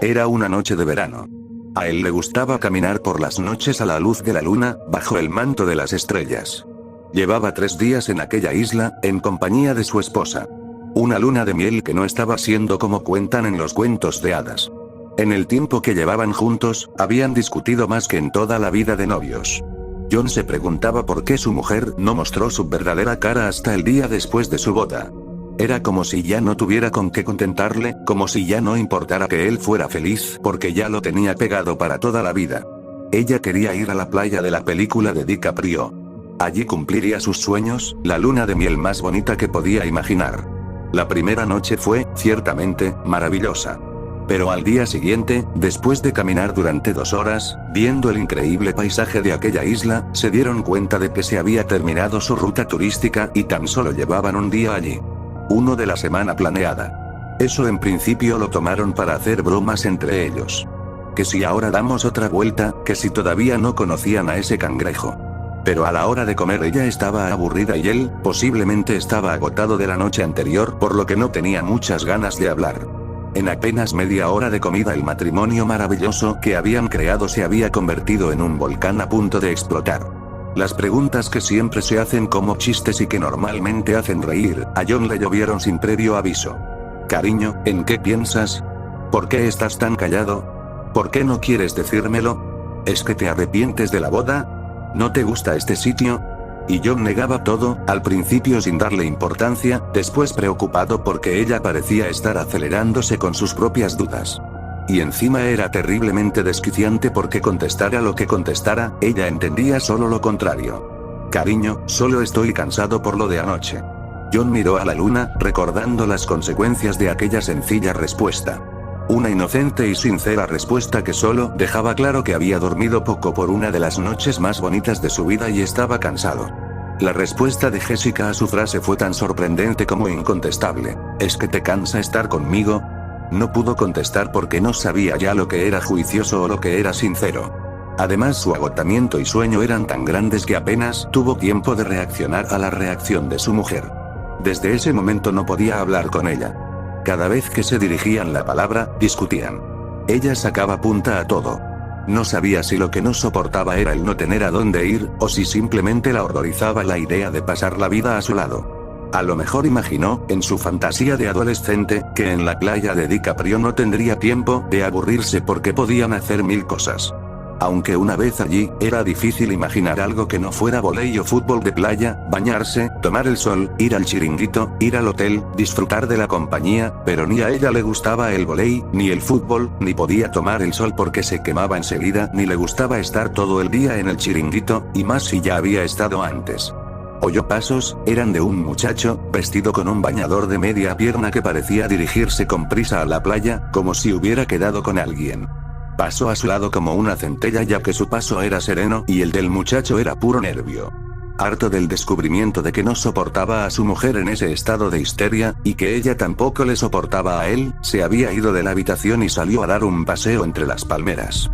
Era una noche de verano. A él le gustaba caminar por las noches a la luz de la luna, bajo el manto de las estrellas. Llevaba 3 días en aquella isla, en compañía de su esposa. Una luna de miel que no estaba siendo como cuentan en los cuentos de hadas. En el tiempo que llevaban juntos, habían discutido más que en toda la vida de novios. John se preguntaba por qué su mujer no mostró su verdadera cara hasta el día después de su boda. Era como si ya no tuviera con qué contentarle, como si ya no importara que él fuera feliz, porque ya lo tenía pegado para toda la vida. Ella quería ir a la playa de la película de DiCaprio. Allí cumpliría sus sueños, la luna de miel más bonita que podía imaginar. La primera noche fue, ciertamente, maravillosa. Pero al día siguiente, después de caminar durante 2 horas, viendo el increíble paisaje de aquella isla, se dieron cuenta de que se había terminado su ruta turística y tan solo llevaban un día allí. Uno de la semana planeada. Eso en principio lo tomaron para hacer bromas entre ellos. Que si ahora damos otra vuelta, que si todavía no conocían a ese cangrejo. Pero a la hora de comer ella estaba aburrida y él, posiblemente estaba agotado de la noche anterior, por lo que no tenía muchas ganas de hablar. En apenas media hora de comida el matrimonio maravilloso que habían creado se había convertido en un volcán a punto de explotar. Las preguntas que siempre se hacen como chistes y que normalmente hacen reír, a John le llovieron sin previo aviso. Cariño, ¿en qué piensas? ¿Por qué estás tan callado? ¿Por qué no quieres decírmelo? ¿Es que te arrepientes de la boda? ¿No te gusta este sitio? Y John negaba todo, al principio sin darle importancia, después preocupado porque ella parecía estar acelerándose con sus propias dudas. Y encima era terriblemente desquiciante porque contestara lo que contestara, ella entendía solo lo contrario. Cariño, solo estoy cansado por lo de anoche. John miró a la luna, recordando las consecuencias de aquella sencilla respuesta. Una inocente y sincera respuesta que solo dejaba claro que había dormido poco por una de las noches más bonitas de su vida y estaba cansado. La respuesta de Jessica a su frase fue tan sorprendente como incontestable. ¿Es que te cansa estar conmigo? No pudo contestar porque no sabía ya lo que era juicioso o lo que era sincero. Además su agotamiento y sueño eran tan grandes que apenas tuvo tiempo de reaccionar a la reacción de su mujer. Desde ese momento no podía hablar con ella. Cada vez que se dirigían la palabra, discutían. Ella sacaba punta a todo. No sabía si lo que no soportaba era el no tener a dónde ir, o si simplemente la horrorizaba la idea de pasar la vida a su lado. A lo mejor imaginó, en su fantasía de adolescente, que en la playa de DiCaprio no tendría tiempo de aburrirse porque podían hacer 1000 cosas. Aunque una vez allí, era difícil imaginar algo que no fuera vóley o fútbol de playa, bañarse, tomar el sol, ir al chiringuito, ir al hotel, disfrutar de la compañía, pero ni a ella le gustaba el vóley, ni el fútbol, ni podía tomar el sol porque se quemaba enseguida, ni le gustaba estar todo el día en el chiringuito, y más si ya había estado antes. Oyó pasos, eran de un muchacho, vestido con un bañador de media pierna que parecía dirigirse con prisa a la playa, como si hubiera quedado con alguien. Pasó a su lado como una centella ya que su paso era sereno y el del muchacho era puro nervio. Harto del descubrimiento de que no soportaba a su mujer en ese estado de histeria, y que ella tampoco le soportaba a él, se había ido de la habitación y salió a dar un paseo entre las palmeras.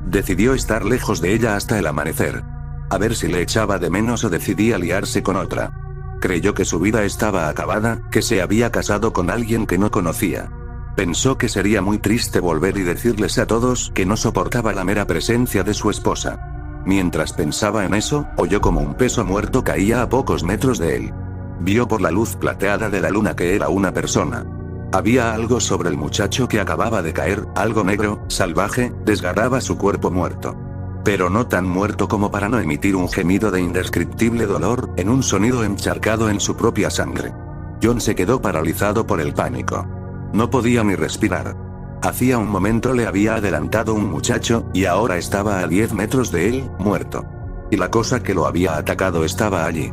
Decidió estar lejos de ella hasta el amanecer. A ver si le echaba de menos o decidía liarse con otra. Creyó que su vida estaba acabada, que se había casado con alguien que no conocía. Pensó que sería muy triste volver y decirles a todos que no soportaba la mera presencia de su esposa. Mientras pensaba en eso, oyó como un peso muerto caía a pocos metros de él. Vio por la luz plateada de la luna que era una persona. Había algo sobre el muchacho que acababa de caer, algo negro, salvaje, desgarraba su cuerpo muerto. Pero no tan muerto como para no emitir un gemido de indescriptible dolor, en un sonido encharcado en su propia sangre. John se quedó paralizado por el pánico. No podía ni respirar. Hacía un momento le había adelantado un muchacho, y ahora estaba a 10 metros de él, muerto. Y la cosa que lo había atacado estaba allí.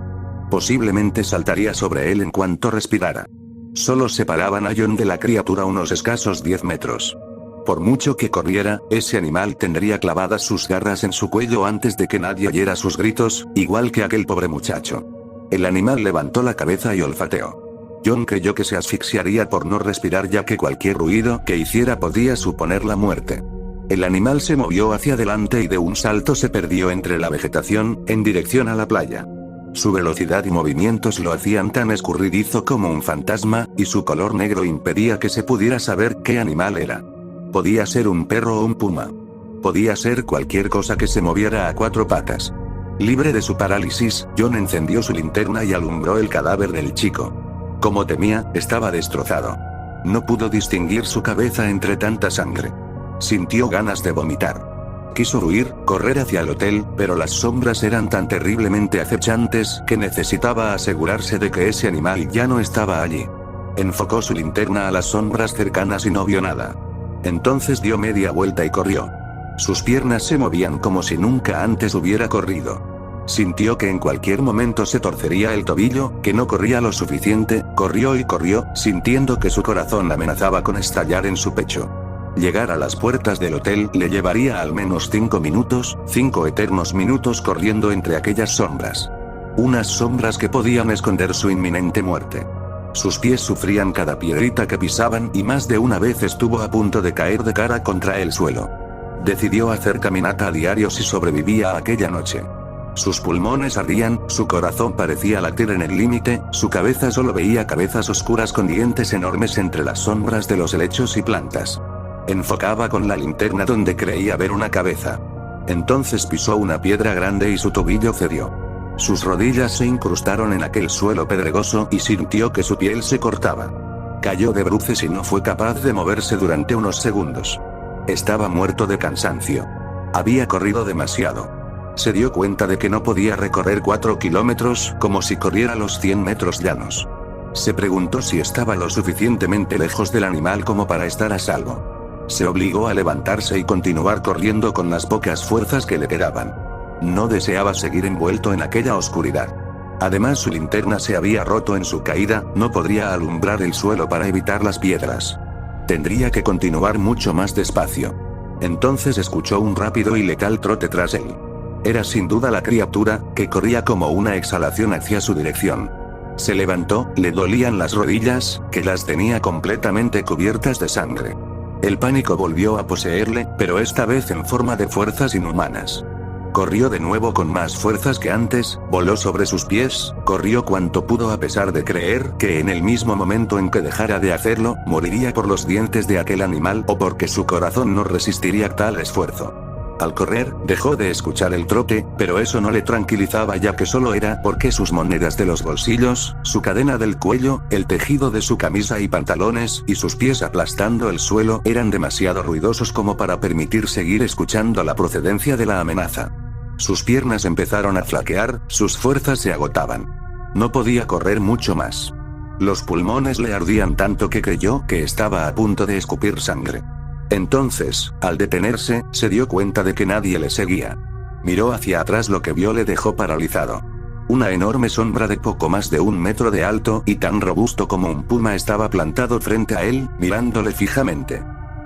Posiblemente saltaría sobre él en cuanto respirara. Solo separaban a John de la criatura unos escasos 10 metros. Por mucho que corriera, ese animal tendría clavadas sus garras en su cuello antes de que nadie oyera sus gritos, igual que aquel pobre muchacho. El animal levantó la cabeza y olfateó. John creyó que se asfixiaría por no respirar ya que cualquier ruido que hiciera podía suponer la muerte. El animal se movió hacia adelante y de un salto se perdió entre la vegetación, en dirección a la playa. Su velocidad y movimientos lo hacían tan escurridizo como un fantasma, y su color negro impedía que se pudiera saber qué animal era. Podía ser un perro o un puma. Podía ser cualquier cosa que se moviera a 4 patas. Libre de su parálisis, John encendió su linterna y alumbró el cadáver del chico. Como temía, estaba destrozado. No pudo distinguir su cabeza entre tanta sangre. Sintió ganas de vomitar. Quiso huir, correr hacia el hotel, pero las sombras eran tan terriblemente acechantes que necesitaba asegurarse de que ese animal ya no estaba allí. Enfocó su linterna a las sombras cercanas y no vio nada. Entonces dio media vuelta y corrió. Sus piernas se movían como si nunca antes hubiera corrido. Sintió que en cualquier momento se torcería el tobillo, que no corría lo suficiente, corrió y corrió, sintiendo que su corazón amenazaba con estallar en su pecho. Llegar a las puertas del hotel le llevaría al menos 5 minutos, 5 eternos minutos corriendo entre aquellas sombras. Unas sombras que podían esconder su inminente muerte. Sus pies sufrían cada piedrita que pisaban y más de una vez estuvo a punto de caer de cara contra el suelo. Decidió hacer caminata a diario si sobrevivía a aquella noche. Sus pulmones ardían, su corazón parecía latir en el límite, su cabeza solo veía cabezas oscuras con dientes enormes entre las sombras de los helechos y plantas. Enfocaba con la linterna donde creía ver una cabeza. Entonces pisó una piedra grande y su tobillo cedió. Sus rodillas se incrustaron en aquel suelo pedregoso y sintió que su piel se cortaba. Cayó de bruces y no fue capaz de moverse durante unos segundos. Estaba muerto de cansancio. Había corrido demasiado. Se dio cuenta de que no podía recorrer 4 kilómetros como si corriera los 100 metros llanos. Se preguntó si estaba lo suficientemente lejos del animal como para estar a salvo. Se obligó a levantarse y continuar corriendo con las pocas fuerzas que le quedaban. No deseaba seguir envuelto en aquella oscuridad. Además su linterna se había roto en su caída, no podría alumbrar el suelo para evitar las piedras. Tendría que continuar mucho más despacio. Entonces escuchó un rápido y letal trote tras él. Era sin duda la criatura, que corría como una exhalación hacia su dirección. Se levantó, le dolían las rodillas, que las tenía completamente cubiertas de sangre. El pánico volvió a poseerle, pero esta vez en forma de fuerzas inhumanas. Corrió de nuevo con más fuerzas que antes, voló sobre sus pies, corrió cuanto pudo a pesar de creer que en el mismo momento en que dejara de hacerlo, moriría por los dientes de aquel animal o porque su corazón no resistiría tal esfuerzo. Al correr, dejó de escuchar el trote, pero eso no le tranquilizaba ya que solo era porque sus monedas de los bolsillos, su cadena del cuello, el tejido de su camisa y pantalones, y sus pies aplastando el suelo eran demasiado ruidosos como para permitir seguir escuchando la procedencia de la amenaza. Sus piernas empezaron a flaquear, sus fuerzas se agotaban. No podía correr mucho más. Los pulmones le ardían tanto que creyó que estaba a punto de escupir sangre. Entonces, al detenerse, se dio cuenta de que nadie le seguía. Miró hacia atrás, lo que vio le dejó paralizado. Una enorme sombra de poco más de 1 metro de alto y tan robusto como un puma estaba plantado frente a él, mirándole fijamente.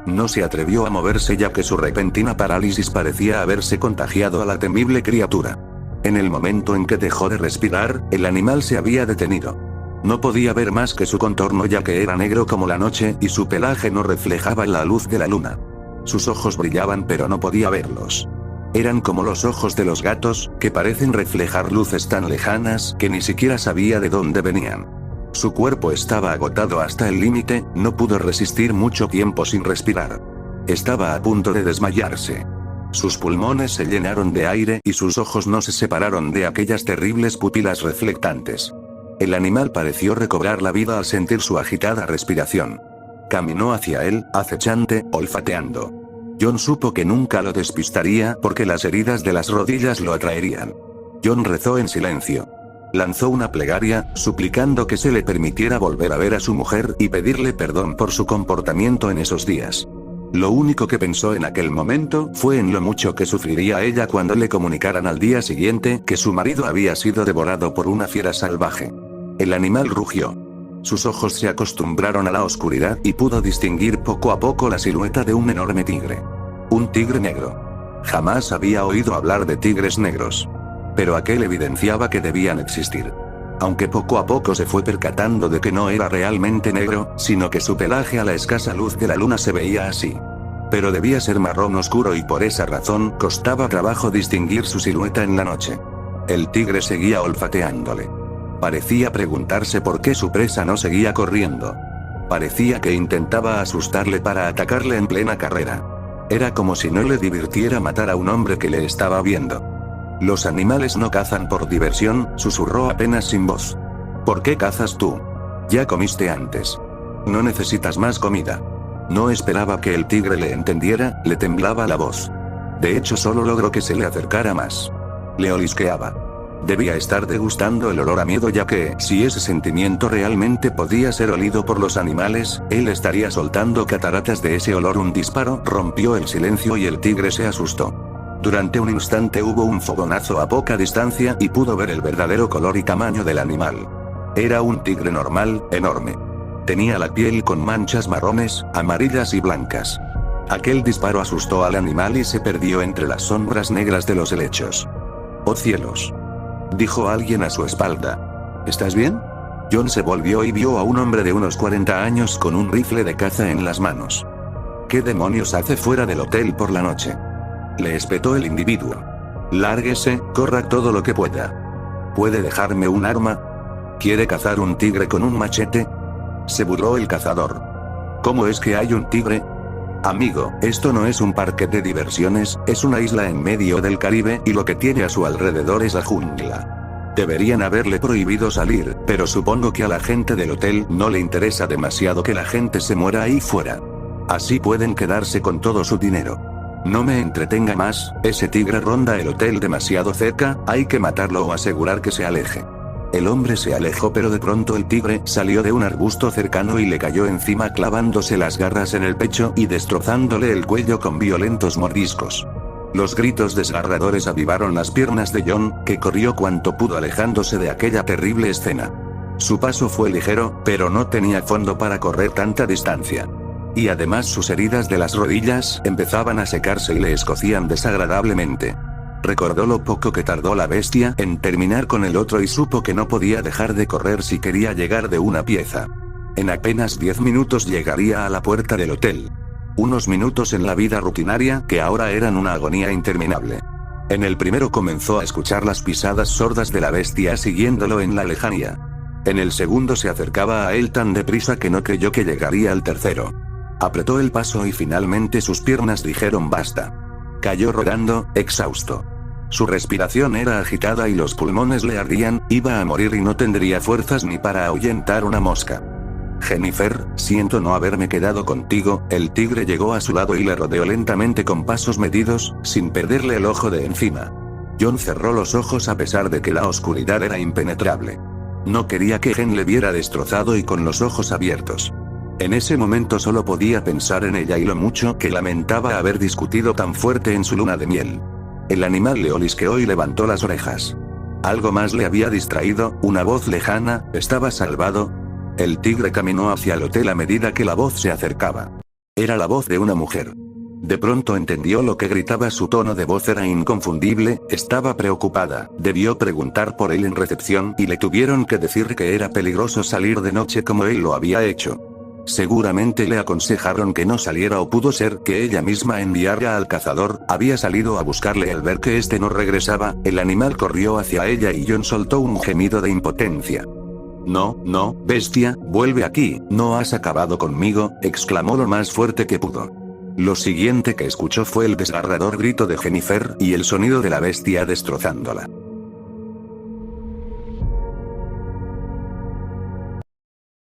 No se atrevió a moverse ya que su repentina parálisis parecía haberse contagiado a la temible criatura. En el momento en que dejó de respirar, el animal se había detenido. No podía ver más que su contorno ya que era negro como la noche y su pelaje no reflejaba la luz de la luna. Sus ojos brillaban pero no podía verlos. Eran como los ojos de los gatos, que parecen reflejar luces tan lejanas que ni siquiera sabía de dónde venían. Su cuerpo estaba agotado hasta el límite, no pudo resistir mucho tiempo sin respirar. Estaba a punto de desmayarse. Sus pulmones se llenaron de aire y sus ojos no se separaron de aquellas terribles pupilas reflectantes. El animal pareció recobrar la vida al sentir su agitada respiración. Caminó hacia él, acechante, olfateando. John supo que nunca lo despistaría porque las heridas de las rodillas lo atraerían. John rezó en silencio. Lanzó una plegaria, suplicando que se le permitiera volver a ver a su mujer y pedirle perdón por su comportamiento en esos días. Lo único que pensó en aquel momento fue en lo mucho que sufriría ella cuando le comunicaran al día siguiente que su marido había sido devorado por una fiera salvaje. El animal rugió. Sus ojos se acostumbraron a la oscuridad y pudo distinguir poco a poco la silueta de un enorme tigre. Un tigre negro. Jamás había oído hablar de tigres negros. Pero aquel evidenciaba que debían existir. Aunque poco a poco se fue percatando de que no era realmente negro, sino que su pelaje a la escasa luz de la luna se veía así. Pero debía ser marrón oscuro y por esa razón costaba trabajo distinguir su silueta en la noche. El tigre seguía olfateándole. Parecía preguntarse por qué su presa no seguía corriendo. Parecía que intentaba asustarle para atacarle en plena carrera. Era como si no le divirtiera matar a un hombre que le estaba viendo. Los animales no cazan por diversión, susurró apenas sin voz. ¿Por qué cazas tú? Ya comiste antes. No necesitas más comida. No esperaba que el tigre le entendiera, le temblaba la voz. De hecho, solo logró que se le acercara más. Le olisqueaba. Debía estar degustando el olor a miedo, ya que, si ese sentimiento realmente podía ser olido por los animales, él estaría soltando cataratas de ese olor. Un disparo rompió el silencio y el tigre se asustó. Durante un instante hubo un fogonazo a poca distancia y pudo ver el verdadero color y tamaño del animal. Era un tigre normal, enorme. Tenía la piel con manchas marrones, amarillas y blancas. Aquel disparo asustó al animal y se perdió entre las sombras negras de los helechos. ¡Oh cielos!, dijo alguien a su espalda. ¿Estás bien? John se volvió y vio a un hombre de unos 40 años con un rifle de caza en las manos. ¿Qué demonios hace fuera del hotel por la noche?, le espetó el individuo. Lárguese, corra todo lo que pueda. ¿Puede dejarme un arma? ¿Quiere cazar un tigre con un machete?, se burló el cazador. ¿Cómo es que hay un tigre? Amigo, esto no es un parque de diversiones, es una isla en medio del Caribe y lo que tiene a su alrededor es la jungla. Deberían haberle prohibido salir, pero supongo que a la gente del hotel no le interesa demasiado que la gente se muera ahí fuera. Así pueden quedarse con todo su dinero. No me entretenga más, ese tigre ronda el hotel demasiado cerca, hay que matarlo o asegurar que se aleje. El hombre se alejó, pero de pronto el tigre salió de un arbusto cercano y le cayó encima, clavándose las garras en el pecho y destrozándole el cuello con violentos mordiscos. Los gritos desgarradores avivaron las piernas de John, que corrió cuanto pudo alejándose de aquella terrible escena. Su paso fue ligero, pero no tenía fondo para correr tanta distancia. Y además sus heridas de las rodillas empezaban a secarse y le escocían desagradablemente. Recordó lo poco que tardó la bestia en terminar con el otro y supo que no podía dejar de correr si quería llegar de una pieza. En apenas 10 minutos llegaría a la puerta del hotel. Unos minutos en la vida rutinaria que ahora eran una agonía interminable. En el primero comenzó a escuchar las pisadas sordas de la bestia siguiéndolo en la lejanía. En el segundo se acercaba a él tan deprisa que no creyó que llegaría al tercero. Apretó el paso y finalmente sus piernas dijeron basta. Cayó rodando, exhausto. Su respiración era agitada y los pulmones le ardían, iba a morir y no tendría fuerzas ni para ahuyentar una mosca. Jennifer, siento no haberme quedado contigo. El tigre llegó a su lado y le rodeó lentamente con pasos medidos, sin perderle el ojo de encima. John cerró los ojos a pesar de que la oscuridad era impenetrable. No quería que Jen le viera destrozado y con los ojos abiertos. En ese momento solo podía pensar en ella y lo mucho que lamentaba haber discutido tan fuerte en su luna de miel. El animal le olisqueó y levantó las orejas. Algo más le había distraído, una voz lejana, ¿estaba salvado? El tigre caminó hacia el hotel a medida que la voz se acercaba. Era la voz de una mujer. De pronto entendió lo que gritaba, su tono de voz era inconfundible, estaba preocupada, debió preguntar por él en recepción y le tuvieron que decir que era peligroso salir de noche como él lo había hecho. Seguramente le aconsejaron que no saliera o pudo ser que ella misma enviara al cazador, había salido a buscarle al ver que este no regresaba, el animal corrió hacia ella y John soltó un gemido de impotencia. No, no, bestia, vuelve aquí, no has acabado conmigo, exclamó lo más fuerte que pudo. Lo siguiente que escuchó fue el desgarrador grito de Jennifer y el sonido de la bestia destrozándola.